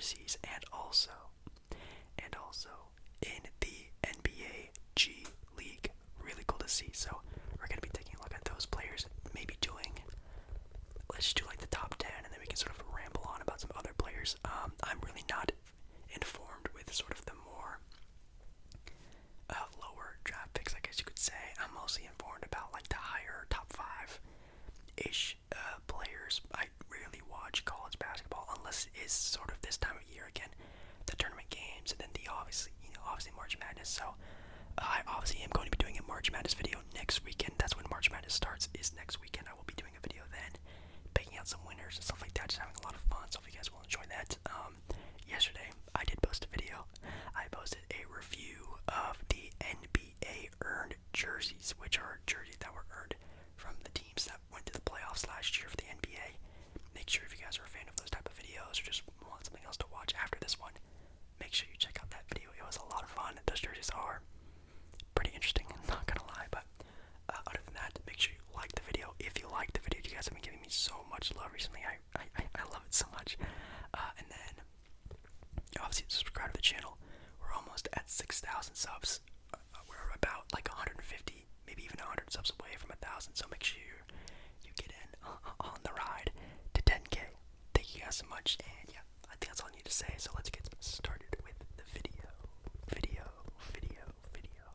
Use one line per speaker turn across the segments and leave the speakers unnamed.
jerseys, and also in the NBA G League. Really cool to see. So we're gonna be taking a look at those players, maybe let's do like the top 10, and then we can sort of ramble on about some other players. I'm really not informed with sort of the more lower draft picks, I guess you could say. I'm mostly informed about like the higher top 5-ish players. I rarely watch college basketball unless it's sort of this time of year again, the tournament games, and then the obviously March Madness. So I obviously am going to be doing a March Madness video next weekend. That's when March Madness starts, is next weekend. I will be doing a video then, picking out some winners and stuff like that, just having a lot of fun. So if you guys will enjoy that. Yesterday I did post a video. I posted a review of the NBA earned jerseys, which are jerseys that were earned from the teams that went to the playoffs last year for the NBA. Make sure if you guys are a fan of those type of videos or just want something else to watch after this one, make sure you check out that video. It was a lot of fun. Those jerseys are pretty interesting, I'm not gonna lie, but other than that, make sure you like the video. If you like the video, you guys have been giving me so much love recently. I love it so much. And then obviously subscribe to the channel. We're almost at 6,000 subs. We're about like 150, maybe even 100 subs away from 1,000. So make sure you get in on the ride to 10K. Thank you guys so much. And yeah, I think that's all I need to say. So let's get started with the video.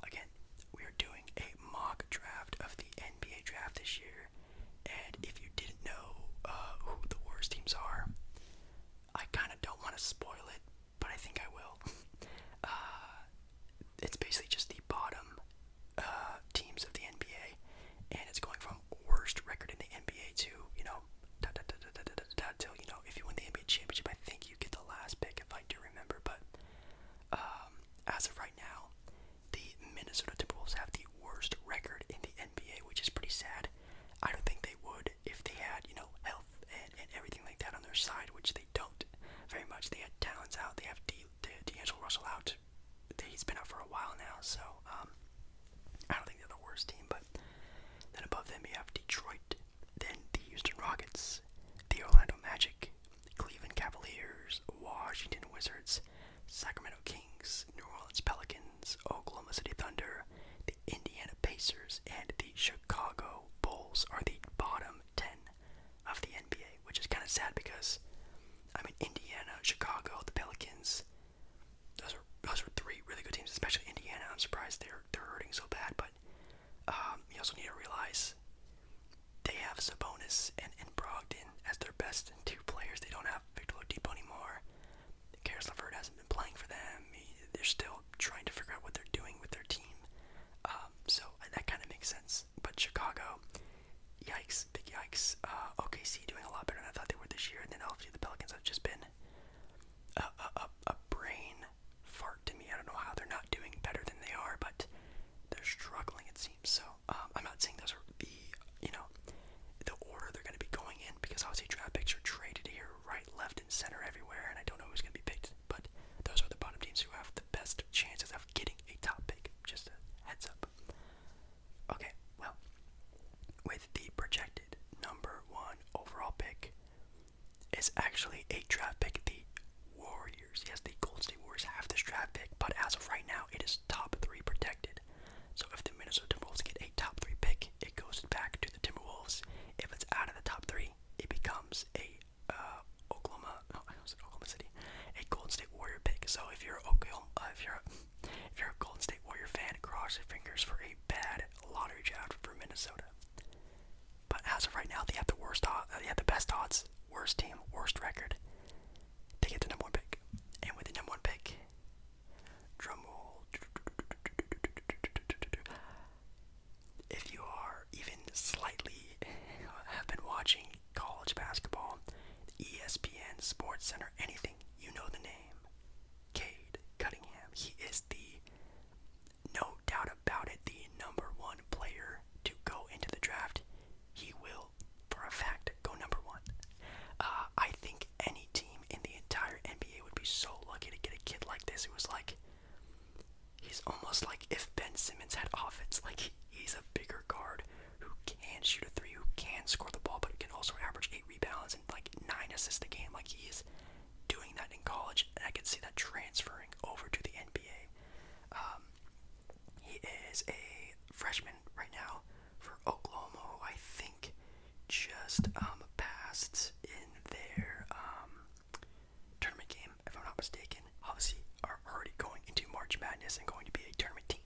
Again, we are doing a mock draft of the NBA draft this year. And if you didn't know who the worst teams are, I kind of don't want to spoil it, but I think I will. It's basically just the bottom teams of the NBA, and it's going from worst record in the NBA to, till, if you win the NBA championship, I think you get the last pick, if I do remember. But as of right now, the Minnesota Timberwolves have the worst record in the NBA, which is pretty sad. I don't think they would if they had, health and everything like that on their side, which they don't very much. They had Towns out, they have D'Angelo Russell out. He's been out for a while now, so I don't think they're the worst team. But then above them you have Detroit, then the Houston Rockets, the Orlando Magic, Cleveland Cavaliers, Washington Wizards, Sacramento Kings, New Orleans Pelicans, Oklahoma City Thunder, the Indiana Pacers, and the Chicago Bulls are the bottom 10 of the NBA, which is kind of sad because, Indiana, Chicago, the Pelicans, those are three really good teams, especially Indiana. I'm surprised they're hurting so bad, but you also need to realize they have Sabonis and Brogdon as their best two players. They don't have Victor Oladipo anymore. Karis LeVert hasn't been playing for them. They're still trying to figure out what they're doing with their team. So that kind of makes sense. But Chicago, yikes, big yikes. OKC doing a lot better than I thought they were this year. And then obviously the Pelicans have just been a brain fart to me. I don't know how they're not doing better than they are, but they're struggling, it seems. So I'm not saying those are the order they're going to be going in, because obviously draft picks are traded here, right, left, and center everywhere, and I don't know who's going to be picked. But those are the bottom teams who have the best chances of getting a top pick. Just a heads up. Okay, well, with the projected number 1 overall pick is actually a draft pick. The Warriors, yes, the Golden State Warriors have this draft pick, but as of right now, it is top 3 protected. So if the Minnesota Timberwolves get a top 3 pick, it goes back to the Timberwolves. If it's out of the top 3, it becomes a Golden State Warrior pick. So if you're a Golden State Warrior fan, cross your fingers for a bad lottery draft for Minnesota. But as of right now, they have the best odds, worst team, worst record. They get the number 1 pick, and with the number 1 pick, drumroll. If you are even slightly have been watching college basketball, ESPN, Sports Center, anything, you know the name, Cade, Cunningham. He is no doubt about it, the number 1 player to go into the draft. He will, for a fact, go number 1. I think any team in the entire NBA would be so lucky to get a kid like this. It was like, he's almost like if Ben Simmons had offense. Like, he's a bigger guard who can shoot a 3, who can score the ball, but can also average 8 rebounds and like 9 assists a game. Like, he is doing that in college. transferring over to the NBA. He is a freshman right now for Oklahoma, who I think just passed in their tournament game, if I'm not mistaken. Obviously, are already going into March Madness and going to be a tournament team.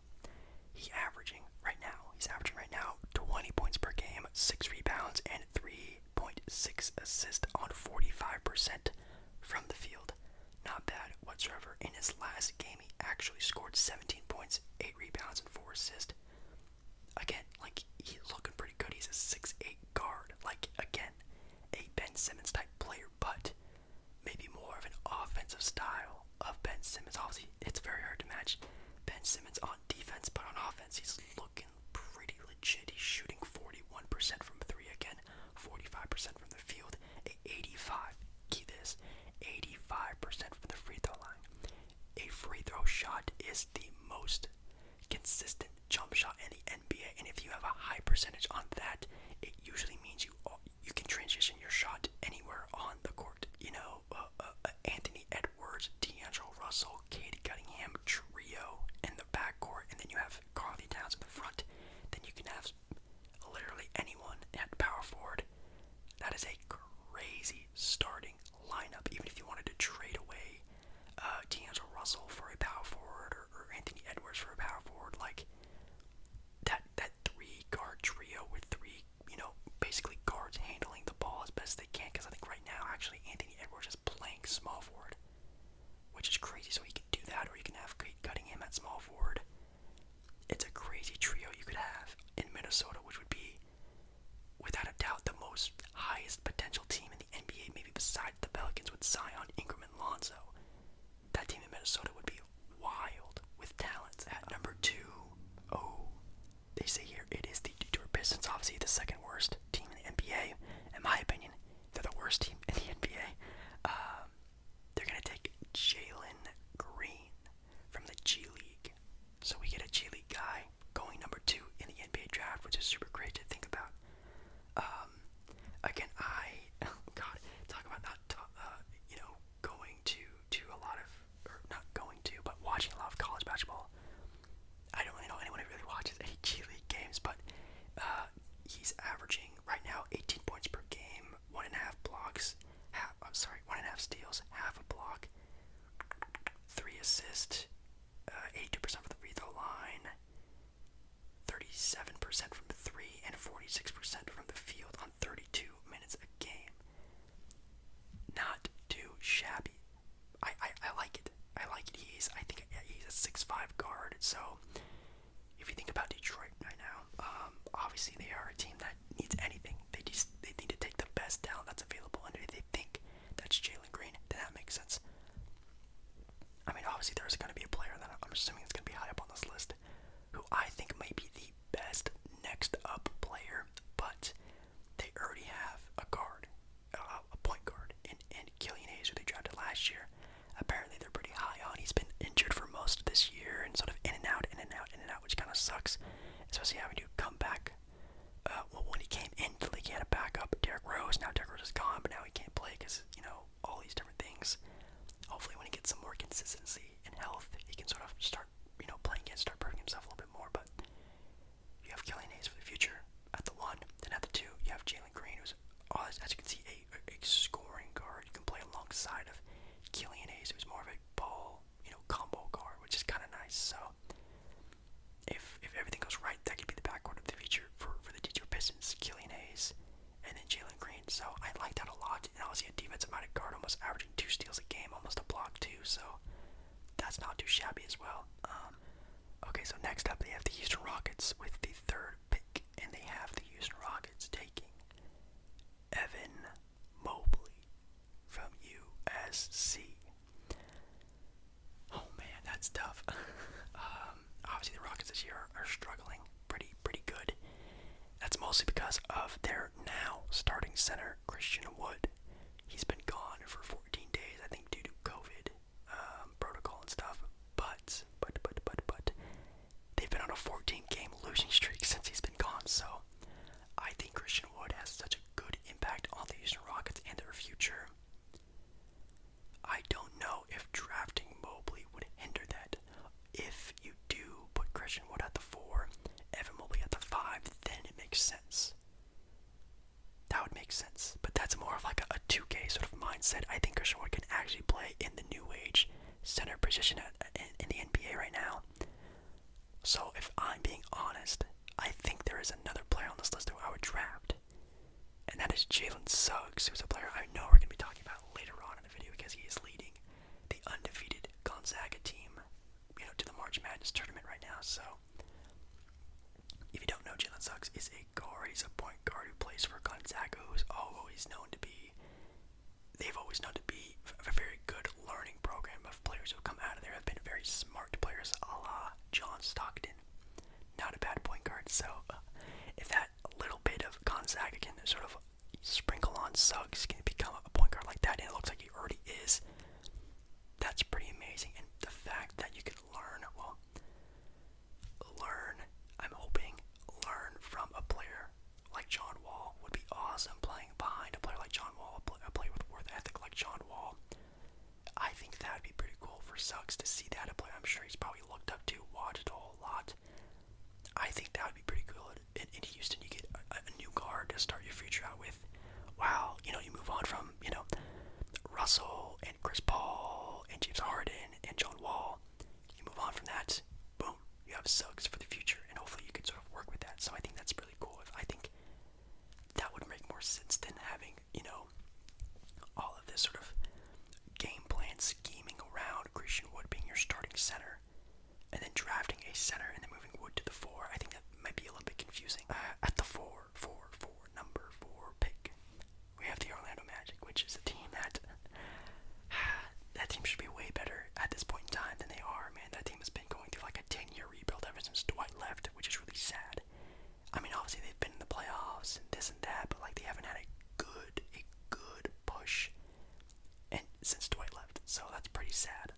He's averaging right now 20 points per game, 6 rebounds, and 3.6 assists on 45% from the field. Not bad whatsoever. In his last game, he actually scored 17 points, 8 rebounds, and 4 assists. Again, like, he's looking pretty good. He's a 6'8 guard. Like, again, a Ben Simmons type player, but maybe more of an offensive style of Ben Simmons. Obviously, it's very hard to match Ben Simmons on defense, but on offense, he's looking pretty legit. He's shooting 41% from 3 again, 45% from the field, 85% from the free throw line. A free throw shot is the most consistent jump shot in the NBA, and if you have a high percentage on that, it usually means you can transition your shot anywhere on the court. You know, Anthony Edwards, D'Angelo Russell, Cade, Cunningham trio in the backcourt, and then you have Carly Towns in the front. Then you can have literally anyone at power forward. That is a crazy starting lineup. Even if you wanted to trade away D'Angelo Russell for a power forward or Anthony Edwards for a power forward, like that 3-guard trio with 3, basically guards handling the ball as best they can. Because I think right now, actually, Anthony Edwards is playing small forward, which is crazy. So you can do that, or you can have Cunningham at small forward. It's a crazy trio you could have in Minnesota, which would be, without a doubt, the most highest potential team in the NBA, maybe besides the Pelicans, with Zion, Ingram, and Lonzo. That team in Minnesota would be wild with talent. At number 2, they say here it is the Detroit Pistons, obviously the second worst team in the NBA. In my opinion, they're the worst team in the NBA. They're going to take Jalen Green from the G League. So we get a G League guy going number 2 in the NBA draft, which is super great to think about. Again, talk about not, going to a lot of, or not going to, but watching a lot of college basketball. I don't really know anyone who really watches any G League games, but he's averaging right now 18 points per game, 1.5 blocks, 1.5 steals, half a block, 3 assists, 82% from the free throw line, 37% from 3, and 46% from the field on 32 minutes a game. Not too shabby. I like it. I think he's a 6'5 guard. So if you think about Detroit right now, obviously they are a team that needs anything. They need to take the best talent that's available, and if they think that's Jalen Green, then that makes sense. I mean, obviously there's going to be a player that I'm assuming is going to be high up on this list, who I think may be the best next up player, but they already have a guard, a point guard, in Killian Hayes, who they drafted last year. Apparently they're pretty high on. He's been injured for most of this year and sort of in and out, which kind of sucks, especially having to come back. When he came into the league, he had a backup, Derrick Rose. Now Derrick Rose is gone, but now he can't play because, all these different things. Hopefully when he gets some more consistency and health, he can sort of start, playing again, start proving himself a little bit more. But you have Killian Hayes for the future at the 1. Then at the 2, you have Jalen Green, who's, as you can see, a scoring guard. You can play alongside of Killian Hayes, who's more of a ball, combo guard, which is kind of nice. So if everything goes right, that could be the backcourt of the future for the Detroit Pistons. Killian Hayes and then Jalen Green. So I like that a lot. And obviously a defensive-minded guard, almost averaging 2 steals a game, almost a block too. So that's not too shabby as well. Okay, so next up they have the Houston Rockets with the 3rd pick, and they have the Houston Rockets taking Evan Mobley from USC. Oh man, that's tough. Obviously the Rockets this year are struggling pretty good. That's mostly because of their now starting center, Christian Wood. He's been gone for 14 days, I think, due to COVID protocol and stuff. But they've been on a 14-game losing streak since he's been gone. So I think Christian Wood has such a good impact on the Houston more of like a 2K sort of mindset. I think Christian Wood can actually play in the new age center position in the NBA right now. So if I'm being honest, I think there is another player on this list who I would draft, and that is Jalen Suggs, who's a player I know we're going to be talking about later on in the video because he is leading the undefeated Gonzaga team, to the March Madness tournament right now. So if you don't know, Jalen Suggs is a guard. He's a point guard who plays for Gonzaga, who's always known to be, they've always known to be a very good learning program of players who come out of there, have been very smart players, a la John Stockton. Not a bad point guard. So if that little bit of Gonzaga can sort of sprinkle on Suggs, can become a point guard like that, and it looks like he already is, that's pretty amazing. And the fact that you could I'm hoping, learn from a player like John Wall would be awesome. Playing behind a player like John Wall, a player with worth ethic like John Wall, I think that would be pretty cool for Suggs to see that. A player I'm sure he's probably looked up to, watched a whole lot. I think that would be pretty cool. In Houston, you get a new guard to start your future out with. Wow, you move on from, Russell and Chris Paul and James Harden and John Wall. You move on from that, boom, you have Suggs for the future, and hopefully you can sort of work with that. So I think that's really cool. I think that would make more sense than having, all of this sort of game plan scheming around Christian Wood being your starting center, and then drafting a center and then moving Wood to the 4. I think that might be a little bit confusing. At the number 4 pick, we have the Orlando Magic, which is a team that team should be way better at this point in time than they are. Man, that team has been going through like a 10-year rebuild ever since Dwight left, which is really sad. I mean, obviously they've been in the playoffs and this and that, but like they haven't had a good push and since Dwight left. So that's pretty sad.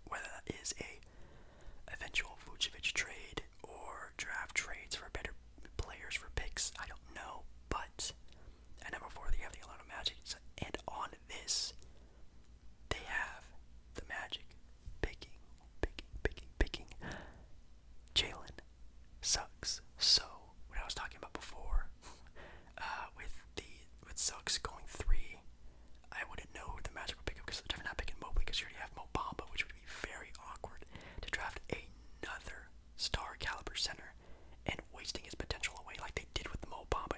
Whether that is a eventual Vucevic trade or draft trades for better players for picks, I don't know. But at number 4, they have the Orlando Magic, and on this, they have the Magic picking Jalen Suggs. So what I was talking about before, with Suggs going 3, I wouldn't know who the Magic would pick up because they're not picking Mobley because you already have Mo Bamba, which would be very awkward to draft another star caliber center and wasting his potential away like they did with Mo Bamba.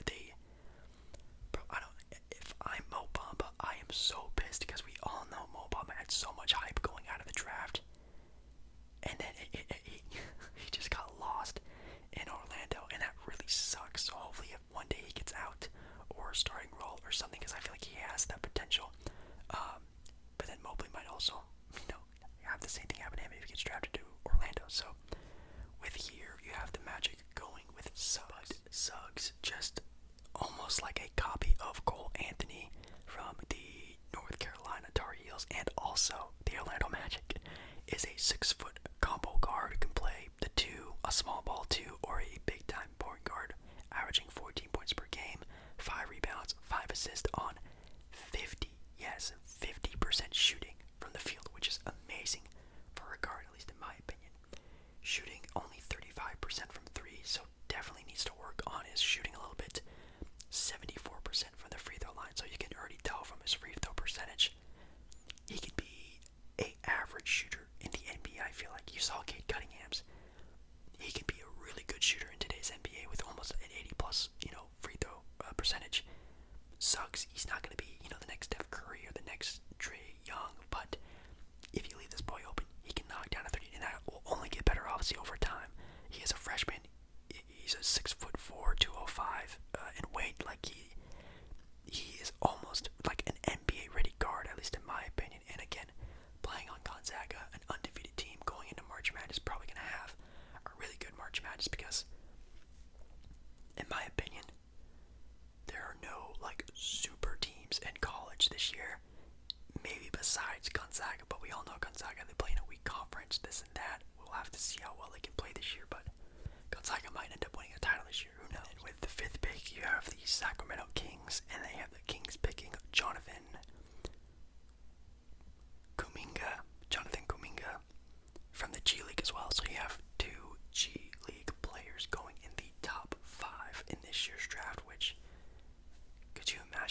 If I'm Mo Bamba, I am so pissed because we all know Mo Bamba had so much hype going out of the draft, and then he just got lost in Orlando, and that really sucks. So hopefully if one day he gets out or a starting role or something, because I feel like he has that potential. But then Mobley might also, have the same thing happen to him if he gets drafted to Orlando. So with here, you have the Magic going with Suggs. Suggs, just almost like a copy of Cole Anthony from the North Carolina Tar Heels and also the Orlando Magic, is a 6-foot combo guard who can play the 2, a small ball 2, or a big time point guard, averaging 14 points per game, 5 rebounds, 5 assists on 50% shooting from the field, which is amazing for a guard, at least in my opinion. Shooting only 35% from 3, so definitely needs to work on his shooting a little bit. 74% from the free throw line,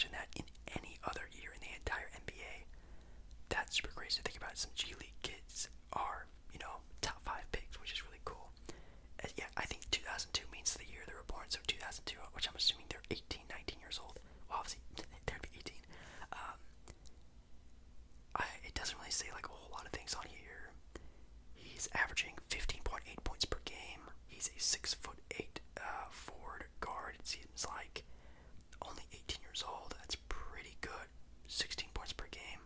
imagine that in any other year in the entire NBA. That's super crazy to think about. Some G League kids are, top 5 picks, which is really cool. Yeah, I think 2002 means the year they were born, so 2002, which I'm assuming they're 18, 19 years old. Well, obviously, they'd be 18. It doesn't really say like a whole lot of things on here. He's averaging 15.8 points per game. He's a 6'8" forward guard. It seems like only 18 years old. That's pretty good. 16 points per game.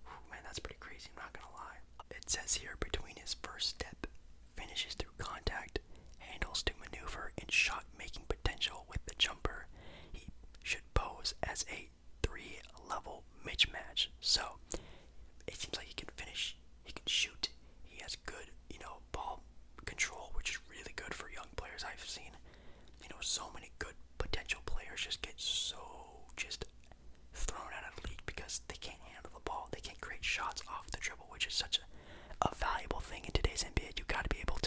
Whew, man, that's pretty crazy. I'm not gonna lie. It says here between his first step, finishes through contact, handles to maneuver, and shot-making potential with the jumper, he should pose as a 3-level mismatch. So it seems like he can finish, he can shoot, he has good, ball control, which is really good for young players. I've seen, so many good potential players just get so thrown out of the league because they can't handle the ball. They can't create shots off the dribble, which is such a valuable thing in today's NBA. You got to be able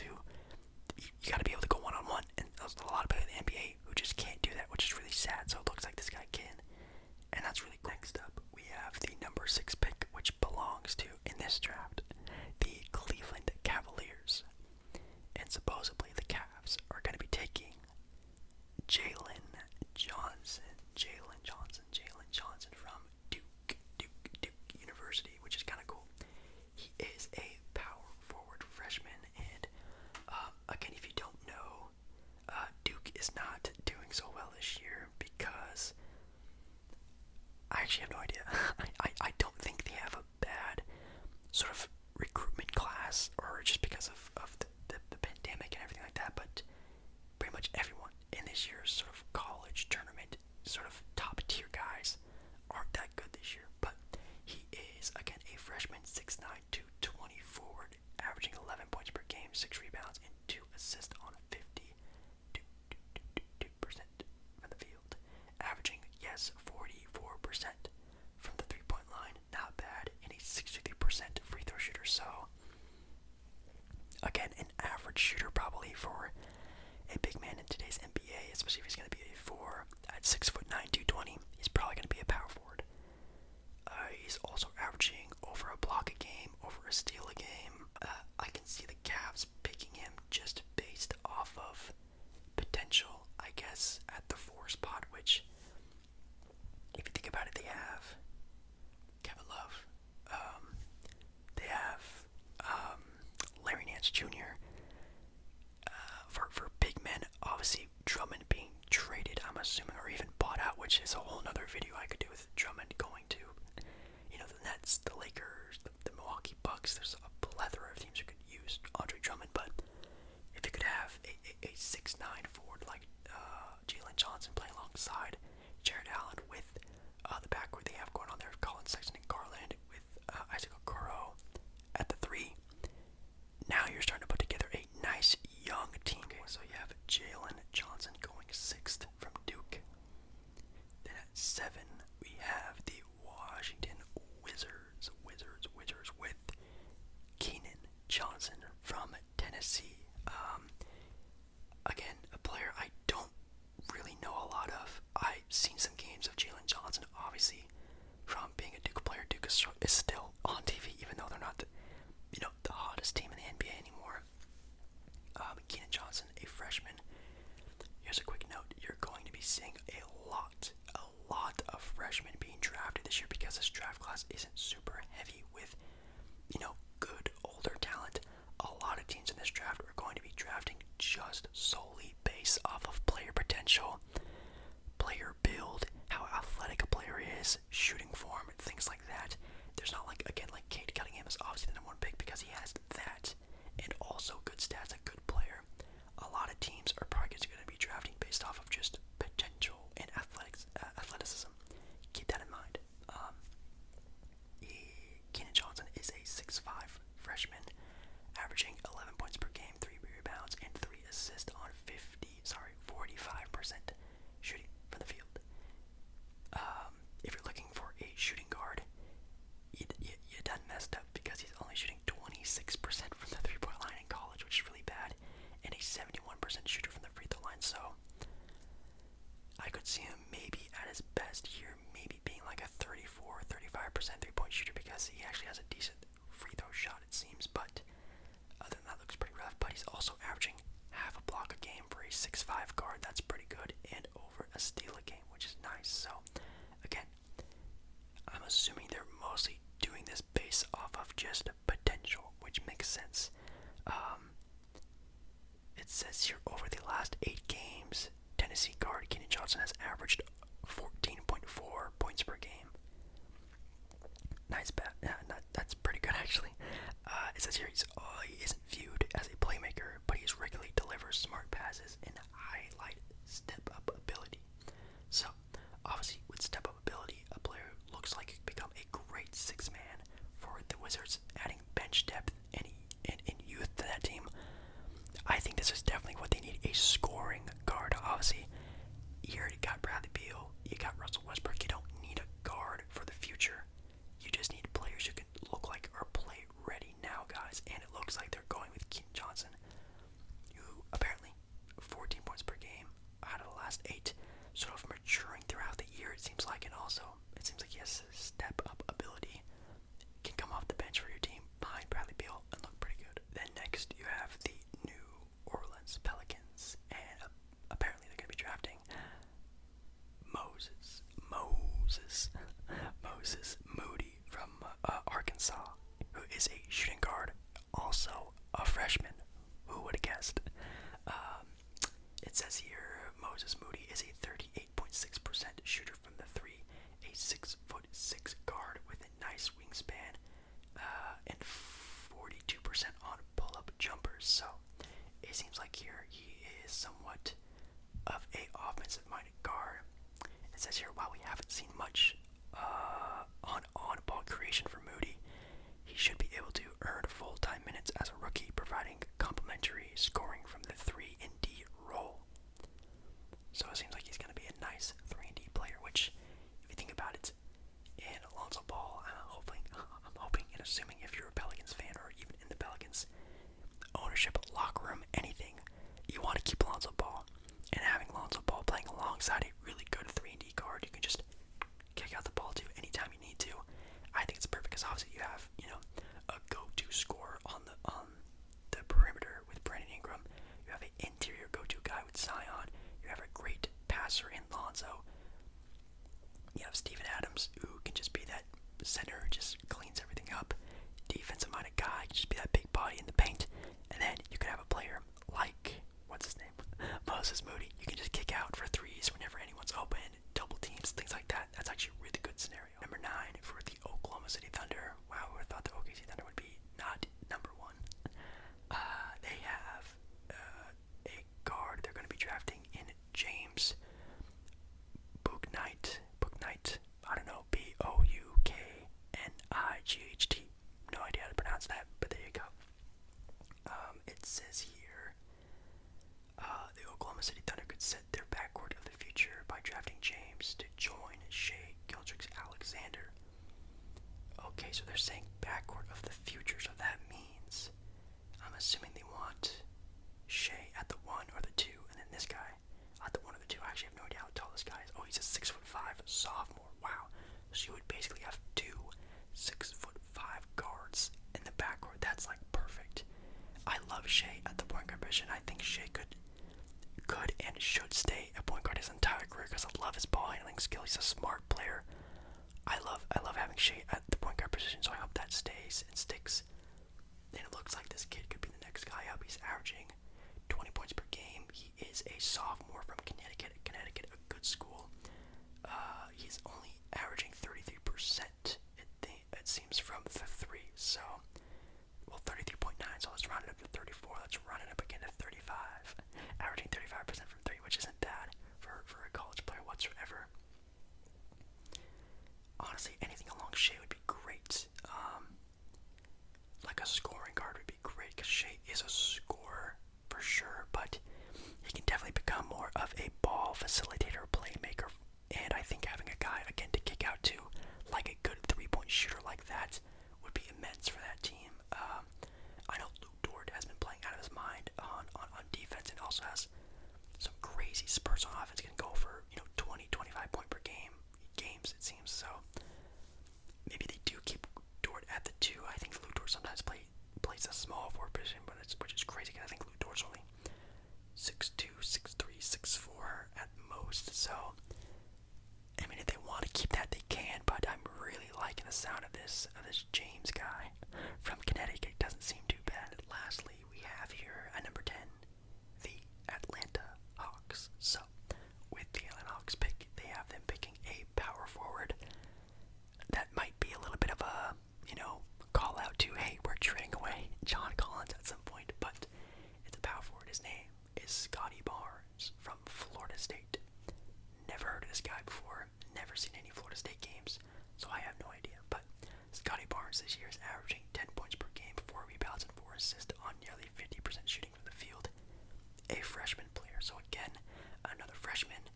to go one-on-one, and there's a lot of players in the NBA who just can't do that, which is really sad. So it looks like this guy can, and that's really cool. Next up, we have the number 6 pick, which belongs to, in this draft, the Cleveland Cavaliers. And supposedly the Cavs are going to be taking Jalen Johnson from Duke University, which is kind of cool. He is a power forward freshman, and again, if you don't know, Duke is not doing so well this year because I actually have no idea. I don't think they have a bad sort of recruitment class, or just because of the pandemic and everything like that, but pretty much everyone in this year's sort of college tournament, sort of top tier guys, aren't that good this year. But he is, again, a freshman, 6'9", 220 forward, averaging 11 points per game, 6 rebounds, and 2 assists on 52% from the field. Averaging, 44% from the 3-point line, not bad, and a 63% free throw shooter. So, again, an average shooter probably for a big man in today's NBA, especially if he's going to be a 4 at 6'9", 220. He's probably going to be a power forward. He's also averaging over a block a game, over a steal a game. I can see the Cavs picking him just based off of potential, I guess, at the 4 spot, which, if you think about it, they have Kevin Love. They have Larry Nance Jr. For big men, obviously Drummond being traded, I'm assuming, or even bought out, which is a whole nother video I could do with Drummond going to, the Nets, the Lakers, the Milwaukee Bucks. There's a plethora of teams who could use Andre Drummond, but if you could have a 6'9" forward like Jalen Johnson playing alongside Jared Allen with the backcourt they have going on there, Colin Sexton and Garland, with Isaac Okoro at the 3, now you're starting to put together a nice young team. Okay, so you have Jalen Johnson going 6th from Duke. Then at 7, we have the Washington Wizards with Keon Johnson from Tennessee. Again, a player I don't really know a lot of. I've seen some games of Jalen Johnson, obviously, from being a Duke player. Duke is still on TV, even though they're not the hottest team in the NBA anymore. Keon Johnson, a freshman. Here's a quick note: you're going to be seeing a lot of freshmen being drafted this year because this draft class isn't super heavy with, good older talent. A lot of teams in this draft are going to be drafting just solely based off of player potential, player build, how athletic a player is, shooting form, and things like that. There's not like Cade Cunningham is obviously the number 1 pick because he has that, and also good stats, a good player. A lot of teams are probably going to be drafting based off of just potential and athleticism. Keep that in mind. Keon Johnson is a 6'5" freshman, averaging 11 points per game, 3 rebounds, and 3 assists on 45% shooting from the field. If you're looking for a shooting guard, you done messed up because he's only shooting 26% from the 3-point line in college, which is really bad. 35% three-point shooter because he actually has a decent free throw shot, it seems. But other than that, looks pretty rough. But he's also averaging half a block a game for a 6'5" guard. That's pretty good, and over a steal a game, which is nice. So again, I'm assuming they're mostly doing this based off of just potential, which makes sense. It says here over the last 8 games, Tennessee guard Keon Johnson has averaged 14.4 points per game. Nice bat. Yeah, that's pretty good actually. It says here he isn't viewed as a playmaker, but he regularly delivers smart passes and highlight step-up ability. So, obviously, with step-up ability, a player looks like he could become a great 6-man for the Wizards, adding bench depth and youth to that team. I think this is definitely what they need, a scoring guard. Obviously, you already got Bradley Beal, you got Russell Westbrook. You don't need a guard for the future. You just need players who can look like are play ready now, guys. And it looks like they're going with Keon Johnson, who apparently 14 points per game out of the last 8. Sort of maturing throughout the year, it seems like, and also it seems like he has a step-up ability. Can come off the bench for your team behind Bradley Beal and look pretty good. Then next you have the New Orleans Pelicans, and apparently they're going to be drafting Moses Moody from Arkansas, who is a shooting guard, also a freshman. Who would have guessed? It says here Moses Moody is a 38.6% shooter from the 3, a 6'6" guard with a nice wingspan, and 42% on pull-up jumpers. So it seems like here he is somewhat of a offensive-minded guard. It says here while we haven't seen much on-ball creation for Moody, he should be able to earn full-time minutes as a rookie, providing complementary scoring from the 3-and-D role. So it seems like he's going to be a nice 3-and-D player, which, if you think about it, in Alonzo Ball, I'm hoping and assuming if you're a Pelicans fan or even in the Pelicans ownership, locker room, anything, you want to keep Alonzo Ball. And having Alonzo Ball playing alongside a really good 3-and-D guard, you can just kick out the ball to anytime you need to. I think it's perfect because obviously you have, a go-to scorer on the perimeter with Brandon Ingram. You have an interior go-to guy with Zion. You have a great passer in Lonzo. You have Steven Adams, who can just be that center, just cleans everything up. Defensive-minded guy, can just be that big body in the paint. And then you could have a player like, what's his name? Moses Moody. You can just kick out for threes whenever anyone's open, double teams, things like that. That's actually a really good scenario. Number 9 for the Oklahoma City Thunder. Wow, who would have thought the OKC Thunder would be not number 1. They have a guard they're going to be drafting in James Bouknight. I don't know, Bouknight. No idea how to pronounce that, but there you go. It says here, the Oklahoma City Thunder could set their backcourt of the future by drafting James to join Shai Gilgeous-Alexander. Okay, so they're saying backcourt of the future, so that means, I'm assuming they want Shai at the 1 or the 2, and then this guy at the 1 or the 2. I actually have no idea how tall this guy is. Oh, he's a 6'5" sophomore. Wow. So you would basically have 2 6'5" guards in the backcourt. That's like perfect. I love Shai at the point guard position. I think Shai could and should stay at point guard his entire career because I love his ball handling skill. He's a smart player. I love having Shai at the point guard position, so I hope that stays and sticks. And it looks like this kid could be the next guy up. He's averaging 20 points per game. He is a sophomore from Connecticut, a good school. He's only averaging 33%, it seems, from the 3. So, well, 33.9, so let's round it up to 34. Let's round it up again to 35. Averaging 35% from 3, which isn't bad for a college player whatsoever. Honestly, anything along Shai would be great. Like a scoring guard would be great because Shai is a scorer for sure, but he can definitely become more of a ball facilitator, playmaker, and I think having a guy, again, to kick out to, like a good 3-point shooter like that, would be immense for that team. I know Luke Dort has been playing out of his mind on defense and also has some crazy spurts on offense. Can go for 20, 25 point per games, it seems. So position, but which is crazy because I think Lou Dort's only 6'2", 6'3", 6'4" at most. So, I mean, if they want to keep that, they can. But I'm really liking the sound of this James guy from Connecticut. Doesn't seem too bad. Lastly, we have here at number 10, the Atlanta Hawks. So, with the Atlanta Hawks pick, they have them picking a power forward. That might be a little bit of a, call out to, hey, we're trading away John Collins at some point, but it's a power forward. His name is Scottie Barnes from Florida State. Never heard of this guy before, never seen any Florida State games, so I have no idea. But Scottie Barnes this year is averaging 10 points per game, 4 rebounds, and 4 assists on nearly 50% shooting from the field. A freshman player, so again, another freshman.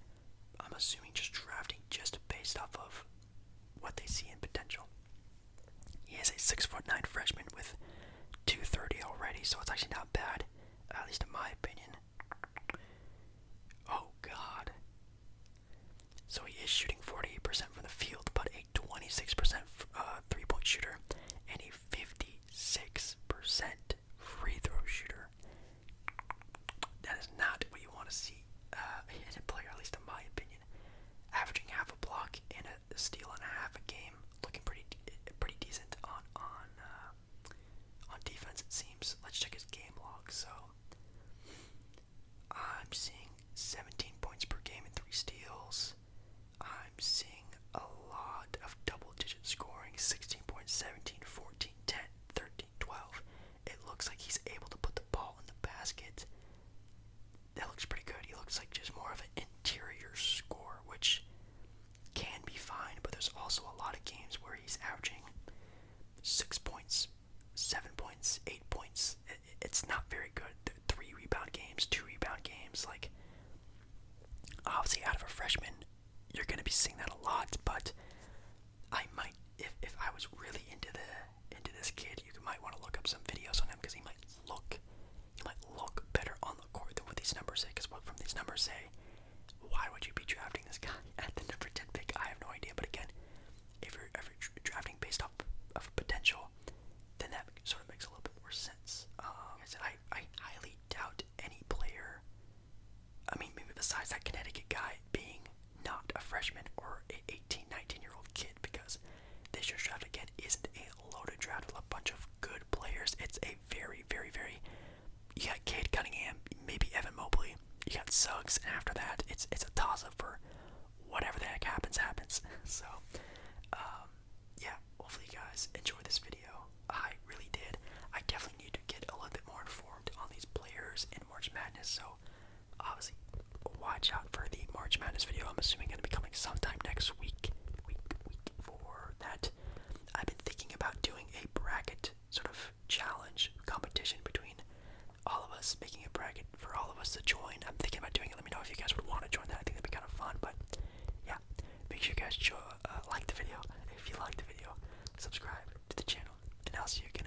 I'm assuming just drafting just based off of what they see in potential. He is a 6'9" freshman with 230 already, so it's actually not bad, at least in my opinion. Oh God. So he is shooting 48% from the field, but a 26% three-point shooter and a 56% free throw shooter. That is not what you want to see in a player, at least in my opinion. Averaging half a block and a steal and a half a game, looking pretty decent on defense, it seems. Let's check his game log. So I'm seeing 17 points per game and 3 steals. I'm seeing a lot of double-digit scoring: 16 points, 17, 14, 10, 13, 12. It looks like he's able to put the ball in the basket. That looks pretty good. He looks like just more of an interior scorer, which can be fine, but there's also a lot of games where he's averaging 6 points, 7 points, 8 points. It's not very good. 3 rebound games, 2 rebound games. Like, obviously, out of a freshman, you're going to be seeing that a lot, but I might, if I was really into this kid, you might want to look up some videos on him, because he might look better on the court than what these numbers say. Because what from these numbers say, why would you be drafting this guy at the number 10 pick? I have no idea. But again, if you're drafting based off of potential, then that sort of makes a little bit more sense. I highly doubt any player, I mean, maybe besides that Connecticut guy, being not a freshman or an 18, 19-year-old kid, because this year's draft, again, isn't a loaded draft with a bunch of good players. It's a very, very, very, you got Cade, Cunningham, maybe Evan Mobley, you got Suggs, and after that, it's a toss-up for whatever the heck happens. So, yeah, hopefully you guys enjoyed this video. I really did. I definitely need to get a little bit more informed on these players in March Madness, so obviously watch out for the March Madness video. I'm assuming going to be coming sometime next week for that. I've been thinking about doing a bracket sort of challenge competition between all of us, making a bracket for all of us to join. I'm thinking about doing it. Let me know if you guys would want to join that. I think that'd be kind of fun. But yeah, make sure you guys like the video. If you liked the video, subscribe to the channel, and I'll see you again